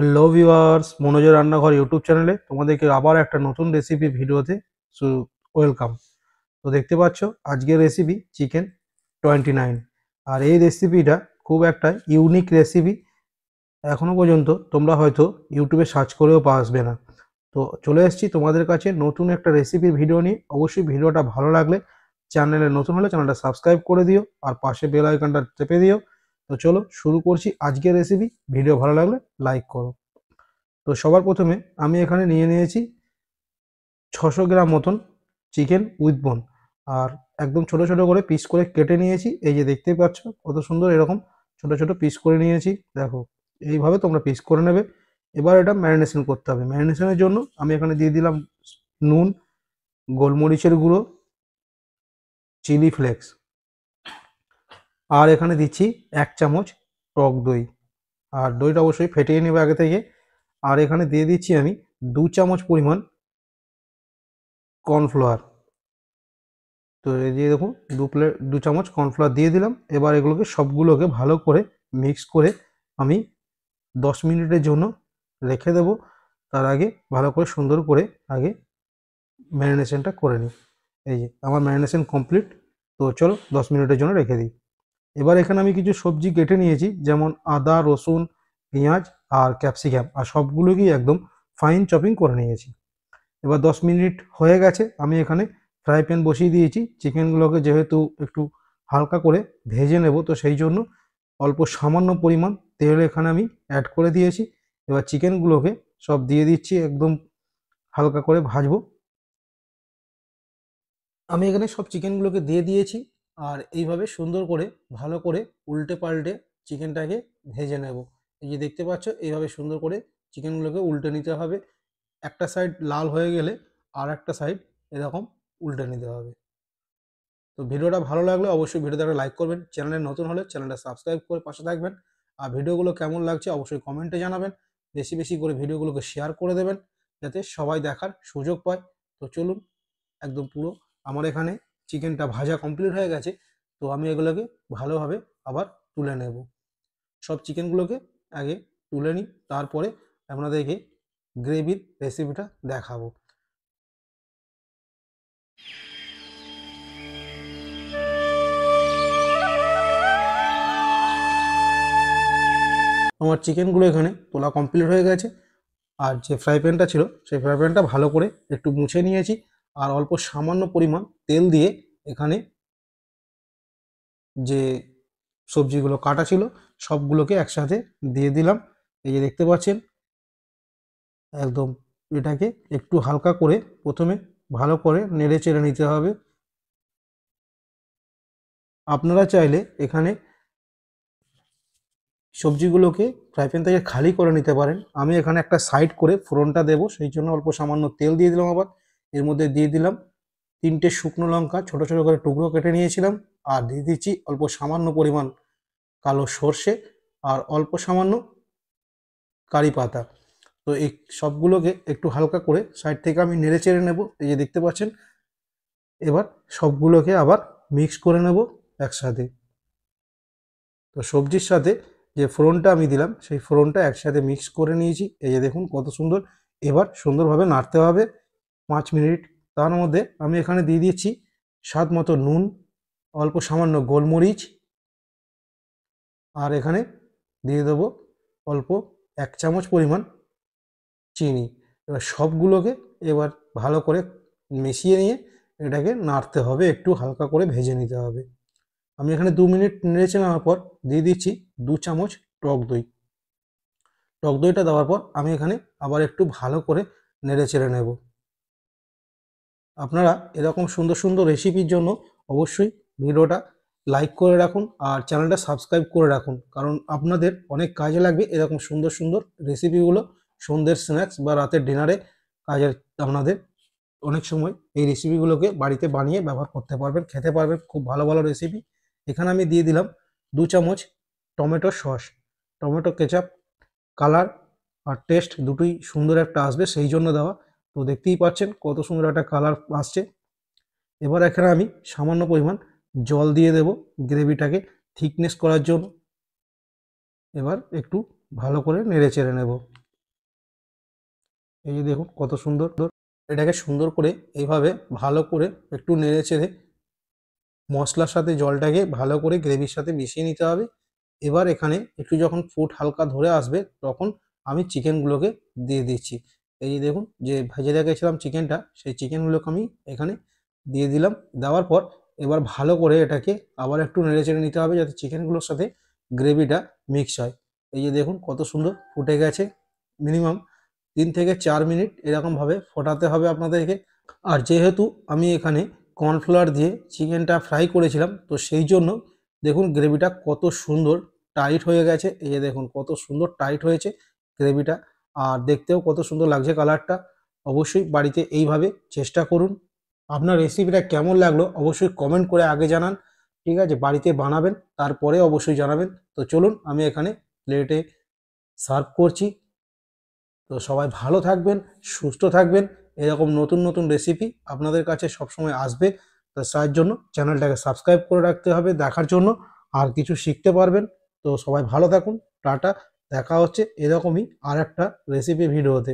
Hello viewers, মনোজের রান্নাঘর YouTube চ্যানেলে তোমাদেরকে আবার একটা নতুন রেসিপি ভিডিওতে ওয়েলকাম। তো দেখতে পাচ্ছ আজকের রেসিপি চিকেন 29। আর এই রেসিপিটা খুব একটা ইউনিক রেসিপি, এখনো পর্যন্ত তোমরা হয়তো ইউটিউবে সার্চ করেও আসবে না। তো চলে এসেছি তোমাদের কাছে নতুন একটা রেসিপির ভিডিও নিয়ে। অবশ্যই ভিডিওটা ভালো লাগলে চ্যানেলে নতুন হলে চ্যানেলটা সাবস্ক্রাইব করে দিও আর পাশে বেল আইকনটা চেপে দিও। তো চলো শুরু করছি আজকের রেসিপি। ভিডিও ভালো লাগলে লাইক করো। তো সবার প্রথমে আমি এখানে নিয়ে নিয়েছি 600 গ্রাম মতন চিকেন উইথ বোন, আর একদম ছোট ছোট করে পিস করে কেটে নিয়েছি। এই যে দেখতেই পাচ্ছ কত সুন্দর, এরকম ছোট ছোট পিস করে নিয়েছি। দেখো এইভাবে তোমরা পিস করে নেবে। এবার এটা ম্যারিনেশন করতে হবে। ম্যারিনেশনের জন্য আমি এখানে দিয়ে দিলাম নুন, গোলমরিচের গুঁড়ো, চিলি ফ্লেক্স, আর এখানে দিচ্ছি 1 চামচ টক দই। আর দইটা অবশ্যই ফেটিয়ে নেবে আগে থেকে। আর এখানে দিয়ে দিচ্ছি আমি 2 চামচ পরিমাণ কর্নফ্লাওয়ার। তো এই দিয়ে দেখুন 2 চামচ কর্নফ্লাওয়ার দিয়ে দিলাম। এবার এগুলোকে সবগুলোকে ভালো করে মিক্স করে আমি 10 মিনিটের জন্য রেখে দেবো। তার আগে ভালো করে সুন্দর করে আগে ম্যারিনেশনটা করে নিই। এই যে আমার ম্যারিনেশন কমপ্লিট। তো চলো 10 মিনিটের জন্য রেখে দিই। এবার এখানে আমি কিছু সবজি কেটে নিয়েছি, যেমন আদা, রসুন, পেঁয়াজ আর ক্যাপসিকাম, আর সবগুলোকেই একদম ফাইন চপিং করে নিয়েছি। এবার 10 মিনিট হয়ে গেছে, আমি এখানে ফ্রাই প্যান বসিয়ে দিয়েছি। চিকেনগুলোকে যেহেতু একটু হালকা করে ভেজে নেব, তো সেই জন্য অল্প সামান্য পরিমাণ তেল এখানে আমি অ্যাড করে দিয়েছি। এবার চিকেনগুলোকে সব দিয়ে দিচ্ছি, একদম হালকা করে ভাজবো। আমি এখানে সব চিকেনগুলোকে দিয়ে দিয়েছি, আর এইভাবে সুন্দর করে ভালো করে উল্টে পাল্টে চিকেনটাকে ভেজে নেব। এই যে দেখতে পাচ্ছ এইভাবে সুন্দর করে চিকেনগুলোকে উল্টে নিতে হবে। একটা সাইড লাল হয়ে গেলে আর একটা সাইড এরকম উল্টে নিতে হবে। তো ভিডিওটা ভালো লাগলে অবশ্যই ভিডিওতে একটা লাইক করবেন। চ্যানেলে নতুন হলে চ্যানেলটা সাবস্ক্রাইব করে পাশে থাকবেন। আর ভিডিওগুলো কেমন লাগছে অবশ্যই কমেন্টে জানাবেন। বেশি বেশি করে ভিডিওগুলোকে শেয়ার করে দেবেন যাতে সবাই দেখার সুযোগ পায়। তো চলুন, একদম পুরো আমার এখানে চিকেনটা ভাজা কমপ্লিট হয়ে গেছে। তো আমি এগুলোকে ভালোভাবে আবার তুলে নেব। সব চিকেনগুলোকে আগে তুলে নিই, তারপরে আপনাদেরকে গ্রেভির রেসিপিটা দেখাবো। আমার চিকেনগুলো এখানে তোলা কমপ্লিট হয়ে গেছে। আর যে ফ্রাই প্যানটা ছিল সেই ফ্রাই প্যানটা ভালো করে একটু মুছে নিয়েছি। আর অল্প সামান্য পরিমাণ তেল দিয়ে এখানে যে সবজিগুলো কাটা ছিল সবগুলোকে একসাথে দিয়ে দিলাম। এই যে দেখতে পাচ্ছেন একদম এটাকে একটু হালকা করে প্রথমে ভালো করে নেড়ে চেড়ে নিতে হবে। আপনারা চাইলে এখানে সবজিগুলোকে ফ্রাই প্যান থেকে খালি করে নিতে পারেন। আমি এখানে একটা সাইড করে ফোড়নটা দেবো, সেই জন্য অল্প সামান্য তেল দিয়ে দিলাম। আবার এর মধ্যে দিয়ে দিলাম 3টে শুকনো লঙ্কা ছোট ছোট করে টুকরো কেটে নিয়েছিলাম। আর দিয়ে দিচ্ছি অল্প সামান্য পরিমাণ কালো সর্ষে আর অল্প সামান্য কারি পাতা। তো এই সবগুলোকে একটু হালকা করে সাইড থেকে আমি নেড়ে চেড়ে নেব। এই যে দেখতে পাচ্ছেন এবার সবগুলোকে আবার মিক্স করে নেব একসাথে। তো সবজির সাথে যে ফোড়নটা আমি দিলাম সেই ফোড়নটা একসাথে মিক্স করে নিয়েছি। এই যে দেখুন কত সুন্দর। এবার সুন্দরভাবে নাড়তে হবে 5 মিনিট। তার মধ্যে আমি এখানে দিয়ে দিচ্ছি স্বাদ মতো নুন, অল্প সামান্য গোলমরিচ, আর এখানে দিয়ে দেবো অল্প 1 চামচ পরিমাণ চিনি। এবার সবগুলোকে এবার ভালো করে মিশিয়ে নিয়ে এটাকে নাড়তে হবে, একটু হালকা করে ভেজে নিতে হবে। আমি এখানে 2 মিনিট নেড়েচে নেওয়ার পর দিয়ে দিচ্ছি 2 চামচ টক দই। টক দইটা দেওয়ার পর আমি এখানে আবার একটু ভালো করে নেড়ে চেড়ে নেব। আপনারা এরকম সুন্দর সুন্দর রেসিপির জন্য অবশ্যই ভিডিওটা লাইক করে রাখুন আর চ্যানেলটা সাবস্ক্রাইব করে রাখুন, কারণ আপনাদের অনেক কাজে লাগবে এরকম সুন্দর সুন্দর রেসিপিগুলো। সন্ধ্যের স্ন্যাক্স বা রাতের ডিনারে কাজের আপনাদের অনেক সময় এই রেসিপিগুলোকে বাড়িতে বানিয়ে ব্যবহার করতে পারবেন, খেতে পারবেন। খুব ভালো ভালো রেসিপি। এখানে আমি দিয়ে দিলাম 2 চামচ tomato sauce. Tomato ketchup colour আর টেস্ট দুটোই সুন্দর একটা আসবে সেই জন্য দেওয়া। তো দেখতেই পাচ্ছেন কত সুন্দর একটা কালার আসছে। এবার এখানে আমি সামান্য পরিমাণ জল দিয়ে দেব গ্রেভিটাকে থিকনেস করার জন্য। এবার একটু ভালো করে নেড়ে চেড়ে নেব। এই যে দেখুন কত সুন্দর। এটাকে সুন্দর করে এইভাবে ভালো করে একটু নেড়ে চেড়ে মশলার সাথে জলটাকে ভালো করে গ্রেভির সাথে মিশিয়ে নিতে হবে। এবার এখানে একটু যখন ফুট হালকা ধরে আসবে তখন আমি চিকেনগুলোকে দিয়ে দিচ্ছি। এই যে দেখুন যে ভেজে রেখেছিলাম চিকেনটা, সেই চিকেনগুলোকে আমি এখানে দিয়ে দিলাম। দেওয়ার পর এবার ভালো করে এটাকে আবার একটু নেড়ে চেড়ে নিতে হবে যাতে চিকেনগুলোর সাথে গ্রেভিটা মিক্স হয়। এই যে দেখুন কত সুন্দর ফুটে গেছে। মিনিমাম 3 থেকে 4 মিনিট এরকমভাবে ফোটাতে হবে আপনাদেরকে। আর যেহেতু আমি এখানে কর্নফ্লাওয়ার দিয়ে চিকেনটা ফ্রাই করেছিলাম, তো সেই জন্য দেখুন গ্রেভিটা কত সুন্দর টাইট হয়ে গেছে। এই যে দেখুন কত সুন্দর টাইট হয়েছে গ্রেভিটা, আর দেখতেও কত সুন্দর লাগছে কালারটা। অবশ্যই বাড়িতে এইভাবে চেষ্টা করুন। আপনার রেসিপিটা কেমন লাগলো অবশ্যই কমেন্ট করে আগে জানান, ঠিক আছে? বাড়িতে বানাবেন তারপরে অবশ্যই জানাবেন। তো চলুন আমি এখানে প্লেটে সার্ভ করছি। তো সবাই ভালো থাকবেন, সুস্থ থাকবেন। এরকম নতুন নতুন রেসিপি আপনাদের কাছে সবসময় আসবে। তো তার জন্য চ্যানেলটাকে সাবস্ক্রাইব করে রাখতে হবে দেখার জন্য, আর কিছু শিখতে পারবেন। তো সবাই ভালো থাকুন, টাটা। দেখা হচ্ছে এরকমই আর একটা রেসিপি ভিডিওতে।